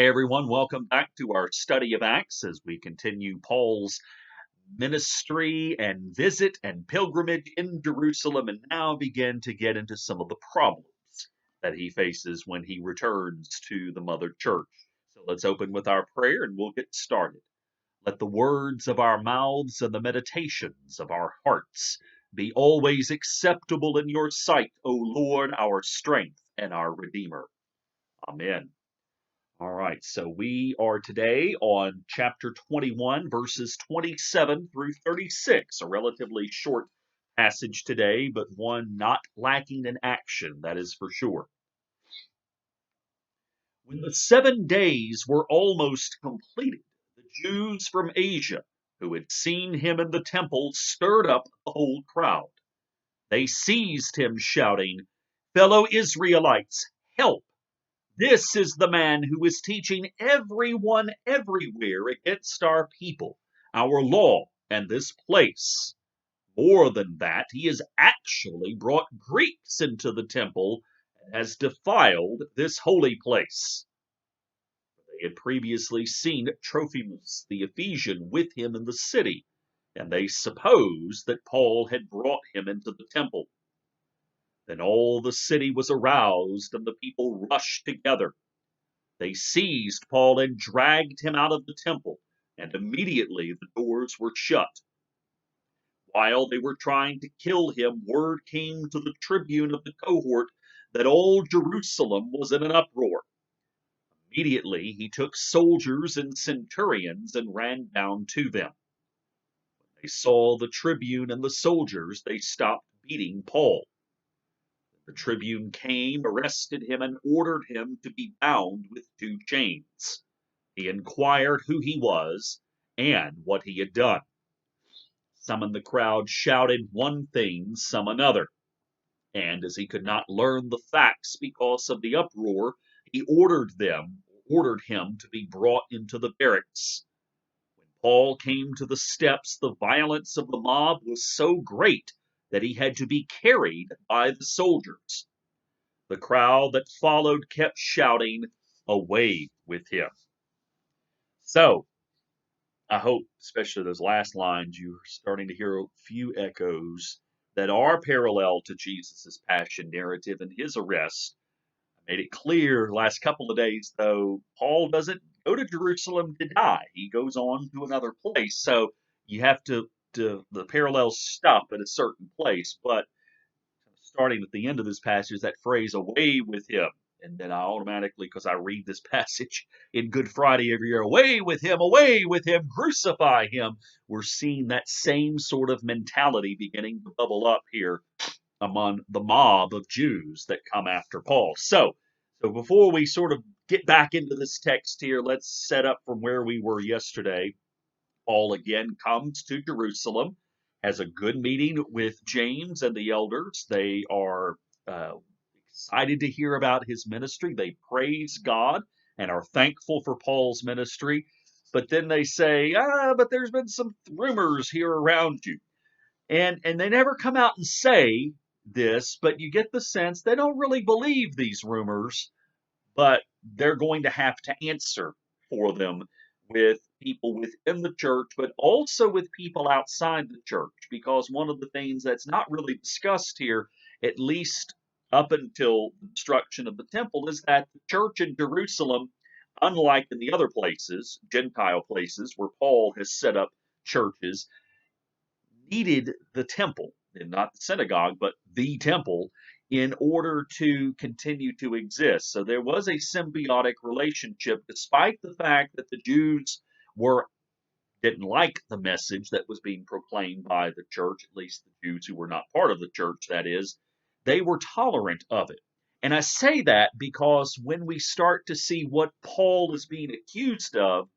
Hey everyone, welcome back to our study of Acts as we continue Paul's ministry and visit and pilgrimage in Jerusalem and now begin to get into some of the problems that he faces when he returns to the mother church. So let's open with our prayer and we'll get started. Let the words of our mouths and the meditations of our hearts be always acceptable in your sight, O Lord, our strength and our Redeemer. Amen. All right, so we are today on chapter 21, verses 27 through 36, a relatively short passage today, but one not lacking in action, that is for sure. When the 7 days were almost completed, the Jews from Asia, who had seen him in the temple, stirred up the whole crowd. They seized him, shouting, "Fellow Israelites, help! This is the man who is teaching everyone everywhere against our people, our law, and this place. More than that, he has actually brought Greeks into the temple and has defiled this holy place." They had previously seen Trophimus the Ephesian with him in the city, and they supposed that Paul had brought him into the temple. Then all the city was aroused, and the people rushed together. They seized Paul and dragged him out of the temple, and immediately the doors were shut. While they were trying to kill him, word came to the tribune of the cohort that all Jerusalem was in an uproar. Immediately he took soldiers and centurions and ran down to them. When they saw the tribune and the soldiers, they stopped beating Paul. The tribune came, arrested him, and ordered him to be bound with 2 chains. He inquired who he was and what he had done. Some in the crowd shouted one thing, some another. And as he could not learn the facts because of the uproar, he ordered him to be brought into the barracks. When Paul came to the steps, the violence of the mob was so great that he had to be carried by the soldiers. The crowd that followed kept shouting, "Away with him." So, I hope, especially those last lines, you're starting to hear a few echoes that are parallel to Jesus' passion narrative and his arrest. I made it clear last couple of days, though, Paul doesn't go to Jerusalem to die. He goes on to another place. So you have the parallels stop at a certain place. But starting at the end of this passage, that phrase, "away with him." And then I automatically, because I read this passage in Good Friday every year, away with him, crucify him. We're seeing that same sort of mentality beginning to bubble up here among the mob of Jews that come after Paul. So before we sort of get back into this text here, let's set up from where we were yesterday. Paul again comes to Jerusalem, has a good meeting with James and the elders. They are excited to hear about his ministry. They praise God and are thankful for Paul's ministry. But then they say, but there's been some rumors here around you. And they never come out and say this, but you get the sense they don't really believe these rumors, but they're going to have to answer for them with people within the church, but also with people outside the church. Because one of the things that's not really discussed here, at least up until the destruction of the temple, is that the church in Jerusalem, unlike in the other places, Gentile places where Paul has set up churches, needed the temple, and not the synagogue, but the temple, in order to continue to exist. So there was a symbiotic relationship, despite the fact that the Jews didn't like the message that was being proclaimed by the church, at least the Jews who were not part of the church, that is, they were tolerant of it. And I say that because when we start to see what Paul is being accused of,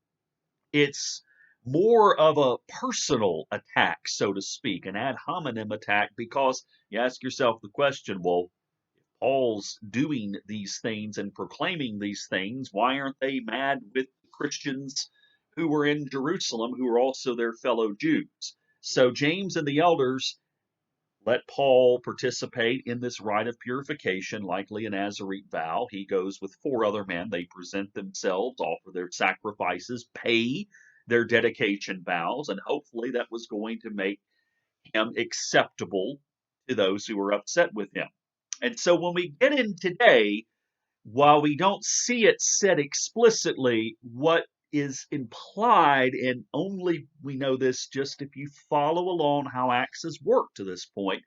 it's more of a personal attack, so to speak, an ad hominem attack, because you ask yourself the question, well, if Paul's doing these things and proclaiming these things, why aren't they mad with the Christians who were in Jerusalem, who are also their fellow Jews? So James and the elders let Paul participate in this rite of purification, likely a Nazarite vow. He goes with 4 other men. They present themselves, offer their sacrifices, pay their dedication vows, and hopefully that was going to make him acceptable to those who were upset with him. And so when we get in today, while we don't see it said explicitly, what is implied, and only we know this just if you follow along how Acts has worked to this point,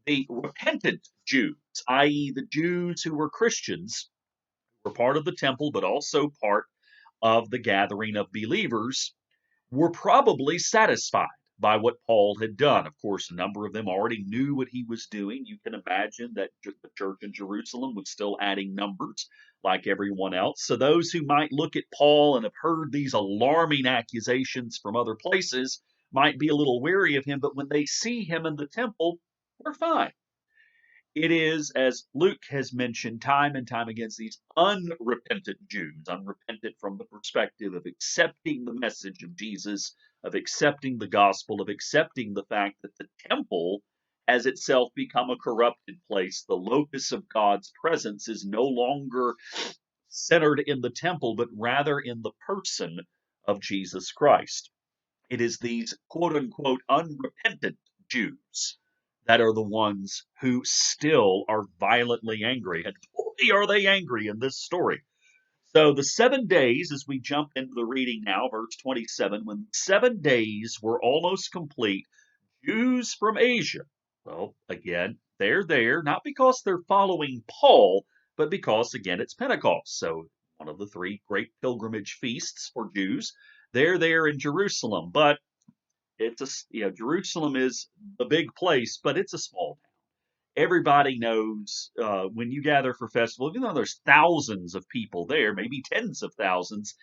the repentant Jews, i.e., the Jews who were Christians, were part of the temple, but also part of the gathering of believers, were probably satisfied by what Paul had done. Of course, a number of them already knew what he was doing. You can imagine that the church in Jerusalem was still adding numbers like everyone else. So those who might look at Paul and have heard these alarming accusations from other places might be a little wary of him, but when they see him in the temple, we're fine. It is, as Luke has mentioned time and time again, these unrepentant Jews, unrepentant from the perspective of accepting the message of Jesus, of accepting the gospel, of accepting the fact that the temple has itself become a corrupted place. The locus of God's presence is no longer centered in the temple, but rather in the person of Jesus Christ. It is these quote unquote unrepentant Jews that are the ones who still are violently angry. And boy, are they angry in this story. So the 7 days, as we jump into the reading now, verse 27, when 7 days were almost complete, Jews from Asia, well, again, they're there, not because they're following Paul, but because, again, it's Pentecost. So one of the 3 great pilgrimage feasts for Jews. They're there in Jerusalem, but Jerusalem is the big place, but it's a small town. Everybody knows when you gather for festival, even though there's thousands of people there, maybe tens of thousands,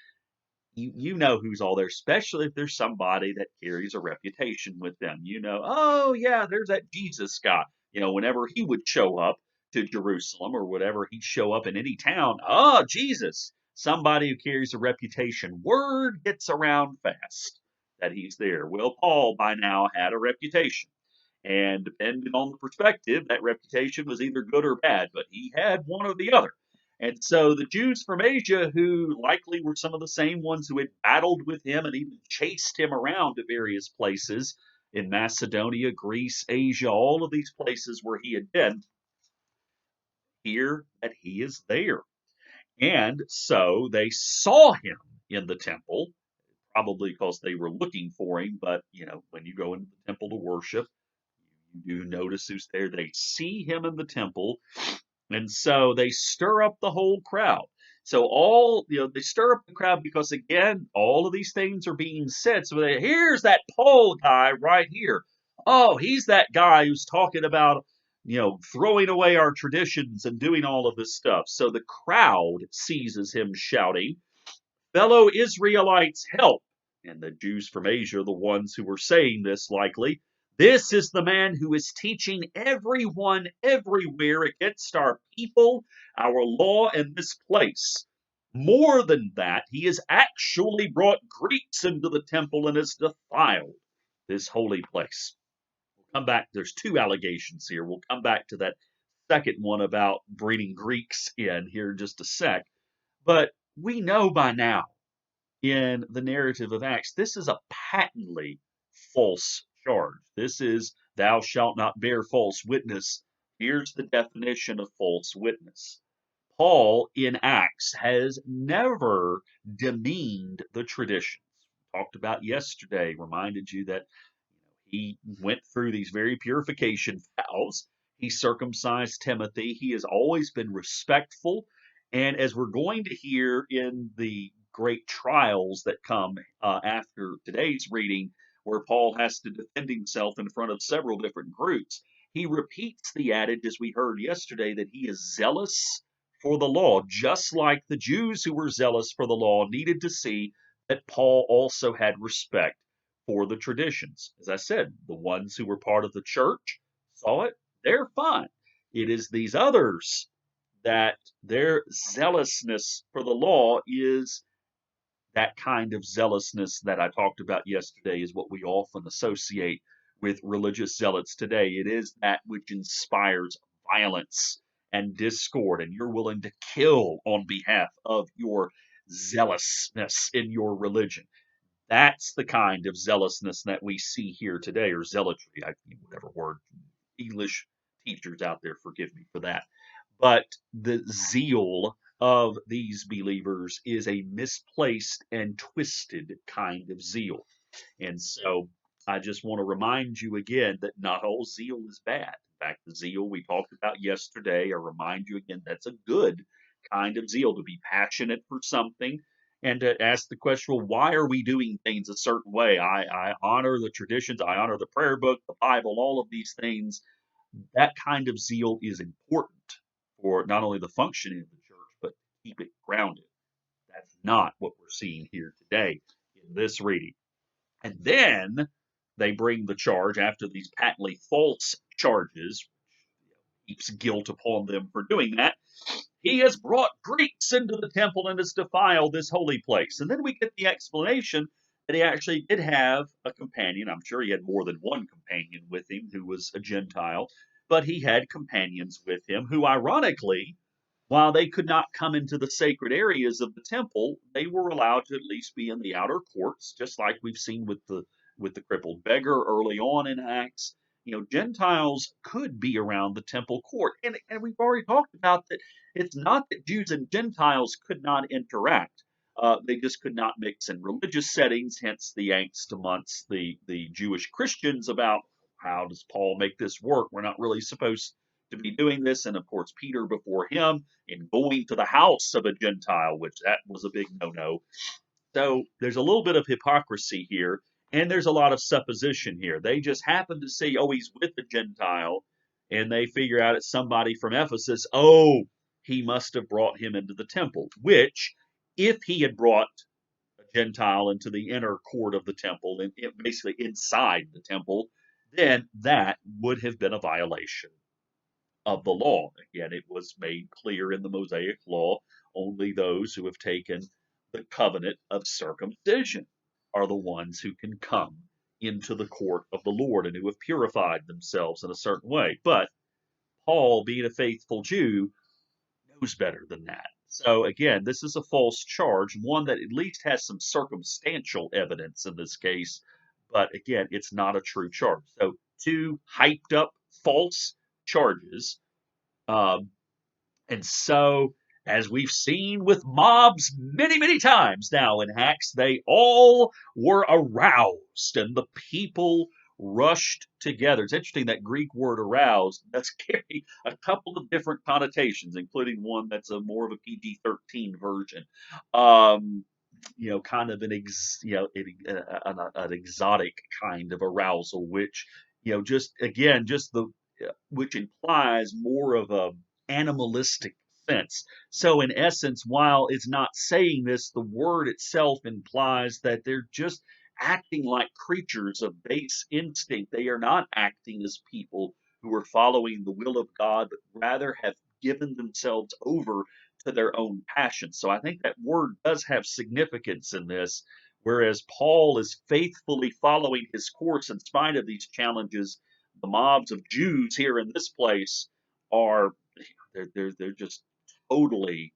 you know who's all there, especially if there's somebody that carries a reputation with them. You know, oh yeah, there's that Jesus guy. You know, whenever he would show up to Jerusalem or whatever he'd show up in any town, oh Jesus, somebody who carries a reputation. Word gets around fast that he's there. Well, Paul by now had a reputation. And depending on the perspective, that reputation was either good or bad, but he had one or the other. And so the Jews from Asia, who likely were some of the same ones who had battled with him and even chased him around to various places in Macedonia, Greece, Asia, all of these places where he had been, hear that he is there. And so they saw him in the temple, probably because they were looking for him. But, when you go into the temple to worship, you notice who's there. They see him in the temple, and so they stir up the whole crowd. So they stir up the crowd because, again, all of these things are being said. So here's that Paul guy right here. Oh, he's that guy who's talking about, throwing away our traditions and doing all of this stuff. So the crowd seizes him shouting, "Fellow Israelites, help!" And the Jews from Asia, the ones who were saying this likely, "This is the man who is teaching everyone everywhere against our people, our law, and this place. More than that, he has actually brought Greeks into the temple and has defiled this holy place." We'll come back. There's 2 allegations here. We'll come back to that second one about bringing Greeks in here in just a sec. But we know by now in the narrative of Acts, this is a patently false charge. This is, "Thou shalt not bear false witness." Here's the definition of false witness. Paul in Acts has never demeaned the traditions. Talked about yesterday, reminded you that he went through these very purification vows. He circumcised Timothy. He has always been respectful. And as we're going to hear in the great trials that come after today's reading, where Paul has to defend himself in front of several different groups, he repeats the adage, as we heard yesterday, that he is zealous for the law, just like the Jews who were zealous for the law needed to see that Paul also had respect for the traditions. As I said, the ones who were part of the church saw it, they're fine. It is these others that their zealousness for the law is that kind of zealousness that I talked about yesterday, is what we often associate with religious zealots today. It is that which inspires violence and discord, and you're willing to kill on behalf of your zealousness in your religion. That's the kind of zealousness that we see here today, or zealotry, whatever word. English teachers out there, forgive me for that. But the zeal of these believers is a misplaced and twisted kind of zeal. And so I just want to remind you again that not all zeal is bad. In fact, the zeal we talked about yesterday, I remind you again, that's a good kind of zeal, to be passionate for something and to ask the question, well, why are we doing things a certain way? I honor the traditions, I honor the prayer book, the Bible, all of these things. That kind of zeal is important for not only the functioning of the church, but to keep it grounded. That's not what we're seeing here today in this reading. And then they bring the charge after these patently false charges, heaps guilt upon them for doing that. He has brought Greeks into the temple and has defiled this holy place. And then we get the explanation that he actually did have a companion. I'm sure he had more than one companion with him who was a Gentile, but he had companions with him who, ironically, while they could not come into the sacred areas of the temple, they were allowed to at least be in the outer courts, just like we've seen with the crippled beggar early on in Acts. Gentiles could be around the temple court. And we've already talked about that it's not that Jews and Gentiles could not interact. They just could not mix in religious settings, hence the angst amongst the Jewish Christians about how does Paul make this work? We're not really supposed to be doing this. And of course, Peter before him in going to the house of a Gentile, which that was a big no-no. So there's a little bit of hypocrisy here, and there's a lot of supposition here. They just happen to see, oh, he's with the Gentile, and they figure out it's somebody from Ephesus. Oh, he must have brought him into the temple, which, if he had brought a Gentile into the inner court of the temple, and basically inside the temple, then that would have been a violation of the law. Again, it was made clear in the Mosaic law only those who have taken the covenant of circumcision are the ones who can come into the court of the Lord and who have purified themselves in a certain way. But Paul, being a faithful Jew, knows better than that. So again, this is a false charge, one that at least has some circumstantial evidence in this case, but again, it's not a true charge. So two hyped up false charges. And so, as we've seen with mobs many, many times now in Acts, they all were aroused and the people rushed together. It's interesting that Greek word aroused does carry a couple of different connotations, including one that's a more of a PG-13 version. Kind of an exotic kind of arousal, which, just again, just the which implies more of a animalistic sense. So, in essence, while it's not saying this, the word itself implies that they're just acting like creatures of base instinct. They are not acting as people who are following the will of God, but rather have given themselves over to their own passions. So, I think that word does have significance in this. Whereas Paul is faithfully following his course in spite of these challenges, the mobs of Jews here in this place are they're just totally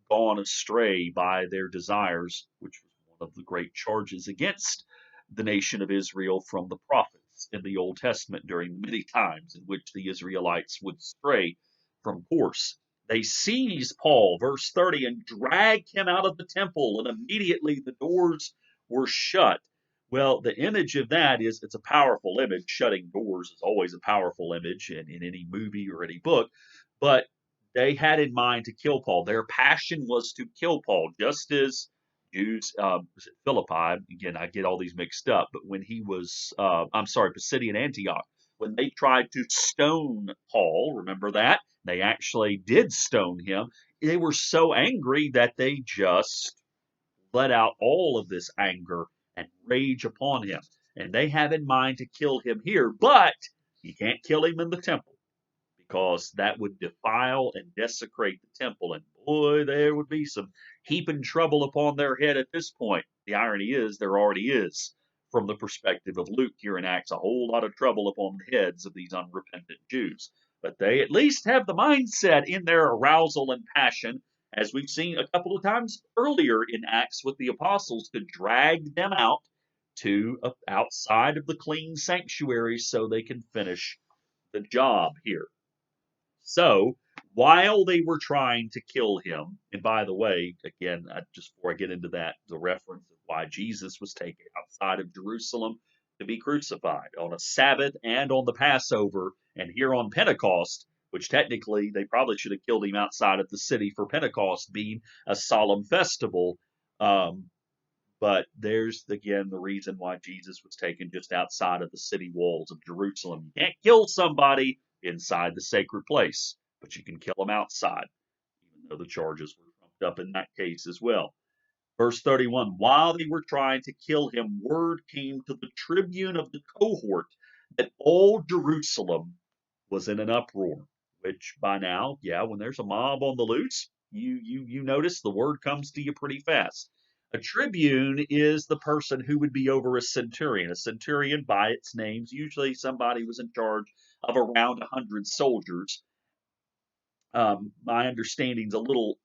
gone astray by their desires, which was one of the great charges against the nation of Israel from the prophets in the Old Testament during many times in which the Israelites would stray from course. They seized Paul, verse 30, and dragged him out of the temple, and immediately the doors were shut. Well, the image of that is it's a powerful image. Shutting doors is always a powerful image in any movie or any book. But they had in mind to kill Paul. Their passion was to kill Paul, just as Jews, was it Philippi? Again, I get all these mixed up. But when he was, Pisidian Antioch, when they tried to stone Paul, remember that? They actually did stone him. They were so angry that they just let out all of this anger and rage upon him. And they have in mind to kill him here, but you can't kill him in the temple because that would defile and desecrate the temple. And boy, there would be some heaping trouble upon their head at this point. The irony is, there already is from the perspective of Luke here in Acts, a whole lot of trouble upon the heads of these unrepentant Jews. But they at least have the mindset in their arousal and passion, as we've seen a couple of times earlier in Acts with the apostles, to drag them out to outside of the clean sanctuary so they can finish the job here. So while they were trying to kill him, and by the way, again, just before I get into that, the reference of why Jesus was taken outside of Jerusalem to be crucified on a Sabbath and on the Passover, and here on Pentecost, which technically they probably should have killed him outside of the city for Pentecost being a solemn festival. But there's again the reason why Jesus was taken just outside of the city walls of Jerusalem. You can't kill somebody inside the sacred place, but you can kill them outside, even though the charges were trumped up in that case as well. Verse 31, while they were trying to kill him, word came to the tribune of the cohort that all Jerusalem was in an uproar, which by now, yeah, when there's a mob on the loose, you notice the word comes to you pretty fast. A tribune is the person who would be over a centurion. A centurion, by its names, usually somebody was in charge of around 100 soldiers. My understanding's a little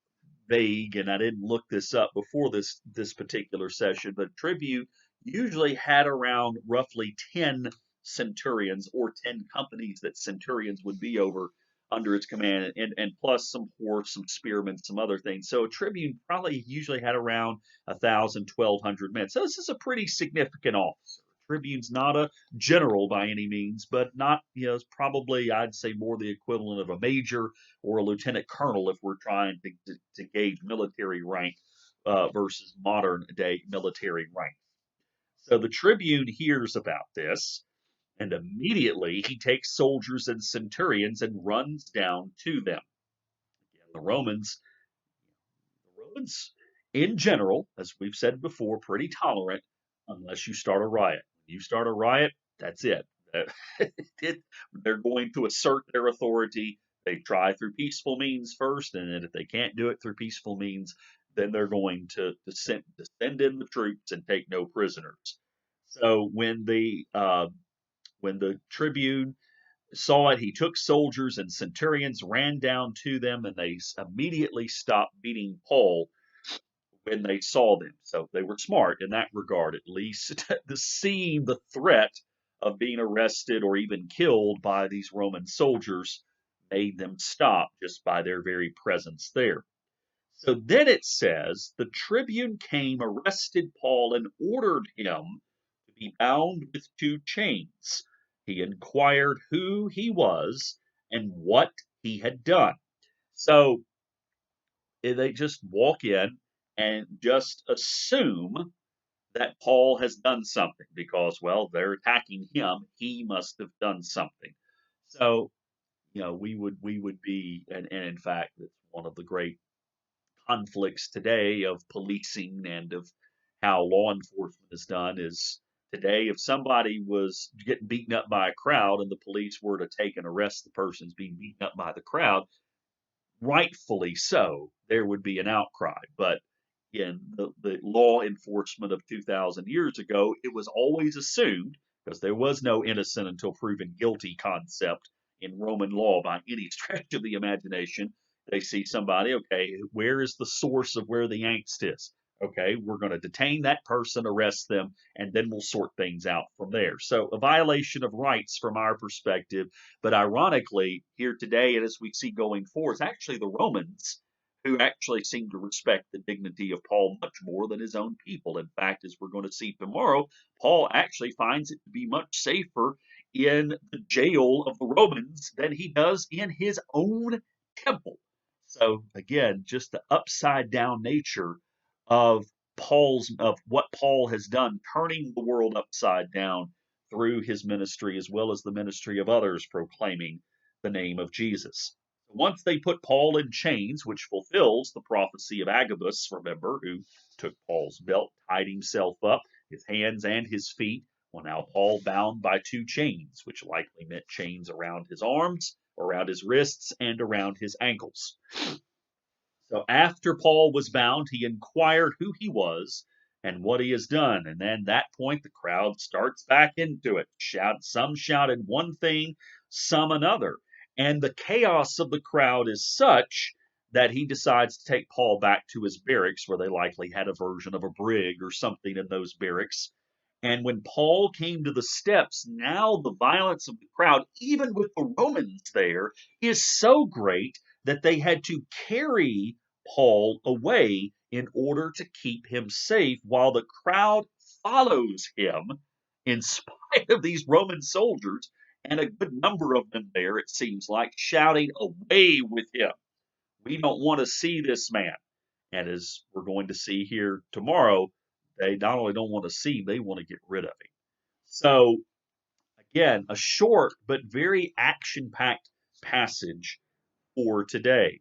vague, and I didn't look this up before this particular session, but tribune usually had around roughly 10 centurions or 10 companies that centurions would be over under its command, and plus some horse, some spearmen, some other things. So a tribune probably usually had around 1,000, 1,200 men. So this is a pretty significant officer. Tribune's not a general by any means, but not, it's probably, I'd say, more the equivalent of a major or a lieutenant colonel if we're trying to gauge military rank versus modern day military rank. So the tribune hears about this, and immediately he takes soldiers and centurions and runs down to them. Again, the Romans, in general, as we've said before, pretty tolerant unless you start a riot. When you start a riot, that's it. They're going to assert their authority. They try through peaceful means first, and then if they can't do it through peaceful means, then they're going to send in the troops and take no prisoners. So when the tribune saw it, he took soldiers and centurions, ran down to them, and they immediately stopped beating Paul when they saw them. So they were smart in that regard, at least. The threat of being arrested or even killed by these Roman soldiers made them stop just by their very presence there. So then it says, the tribune came, arrested Paul, and ordered him to be bound with 2 chains. He inquired who he was and what he had done. So they just walk in and just assume that Paul has done something because, well, they're attacking him. He must have done something. So, we would be, and in fact, it's one of the great conflicts today of policing and of how law enforcement is done is today, if somebody was getting beaten up by a crowd and the police were to take and arrest the persons being beaten up by the crowd, rightfully so, there would be an outcry. But in the law enforcement of 2,000 years ago, it was always assumed, because there was no innocent until proven guilty concept in Roman law by any stretch of the imagination. They see somebody, okay, where is the source of where the angst is? Okay, we're going to detain that person, arrest them, and then we'll sort things out from there. So a violation of rights from our perspective, but ironically, here today, and as we see going forward, it's actually the Romans who actually seem to respect the dignity of Paul much more than his own people. In fact, as we're going to see tomorrow, Paul actually finds it to be much safer in the jail of the Romans than he does in his own temple. So again, just the upside down nature of what Paul has done, turning the world upside down through his ministry as well as the ministry of others proclaiming the name of Jesus. Once they put Paul in chains, which fulfills the prophecy of Agabus, remember, who took Paul's belt, tied himself up, his hands and his feet. Well, now Paul bound by 2 chains, which likely meant chains around his arms, around his wrists, and around his ankles. So after Paul was bound, he inquired who he was and what he has done. And then at that point, the crowd starts back into it. Some shouted one thing, some another. And the chaos of the crowd is such that he decides to take Paul back to his barracks, where they likely had a version of a brig or something in those barracks. And when Paul came to the steps, now the violence of the crowd, even with the Romans there, is so great that they had to carry Paul away in order to keep him safe while the crowd follows him in spite of these Roman soldiers and a good number of them there, it seems like, shouting, "Away with him! We don't want to see this man." And as we're going to see here tomorrow, they not only don't want to see him, they want to get rid of him. So, again, a short but very action packed passage for today.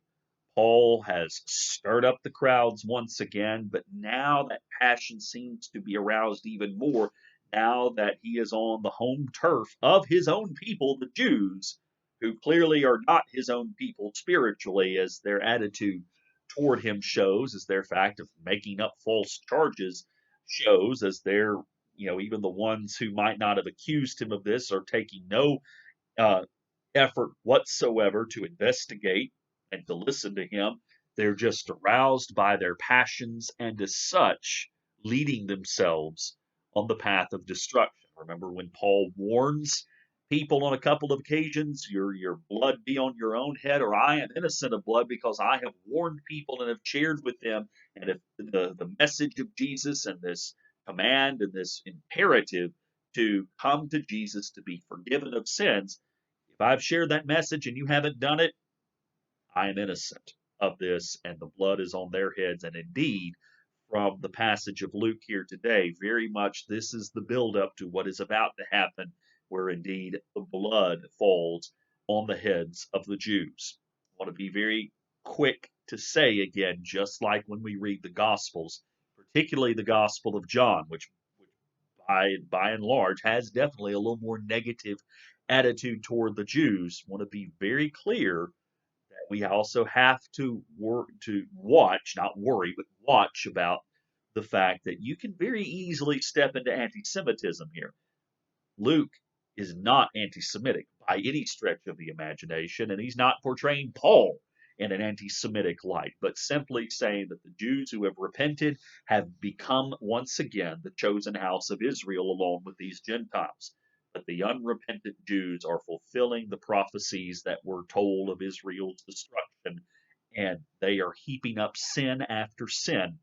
Paul has stirred up the crowds once again, but now that passion seems to be aroused even more now that he is on the home turf of his own people, the Jews, who clearly are not his own people spiritually, as their attitude toward him shows, as their fact of making up false charges shows, as their, even the ones who might not have accused him of this are taking no uh, effort whatsoever to investigate and to listen to him. They're just aroused by their passions and, as such, leading themselves on the path of destruction. Remember when Paul warns people on a couple of occasions, your blood be on your own head, or I am innocent of blood because I have warned people and have shared with them. And if the message of Jesus and this command and this imperative to come to Jesus to be forgiven of sins, if I've shared that message and you haven't done it, I am innocent of this, and the blood is on their heads. And indeed, from the passage of Luke here today, very much this is the build-up to what is about to happen, where indeed the blood falls on the heads of the Jews. I want to be very quick to say again, just like when we read the Gospels, particularly the Gospel of John, which by and large has definitely a little more negative attitude toward the Jews. Want to be very clear that we also have to watch, not worry, but watch about the fact that you can very easily step into anti-Semitism here. Luke is not anti-Semitic by any stretch of the imagination, and he's not portraying Paul in an anti-Semitic light, but simply saying that the Jews who have repented have become once again the chosen house of Israel along with these Gentiles. But the unrepentant Jews are fulfilling the prophecies that were told of Israel's destruction, and they are heaping up sin after sin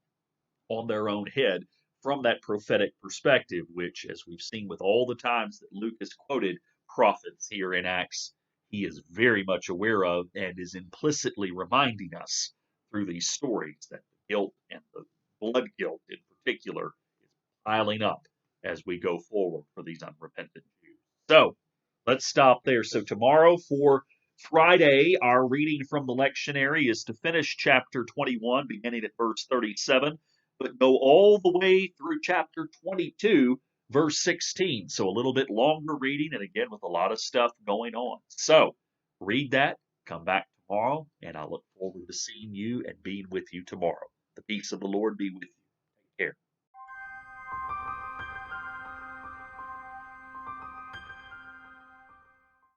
on their own head from that prophetic perspective, which, as we've seen with all the times that Luke has quoted prophets here in Acts, he is very much aware of and is implicitly reminding us through these stories that the guilt and the blood guilt in particular is piling up as we go forward for these unrepentant Jews. So let's stop there. So tomorrow for Friday, our reading from the lectionary is to finish chapter 21, beginning at verse 37, but go all the way through chapter 22, verse 16. So a little bit longer reading, and again with a lot of stuff going on. So read that, come back tomorrow, and I look forward to seeing you and being with you tomorrow. The peace of the Lord be with you. Take care.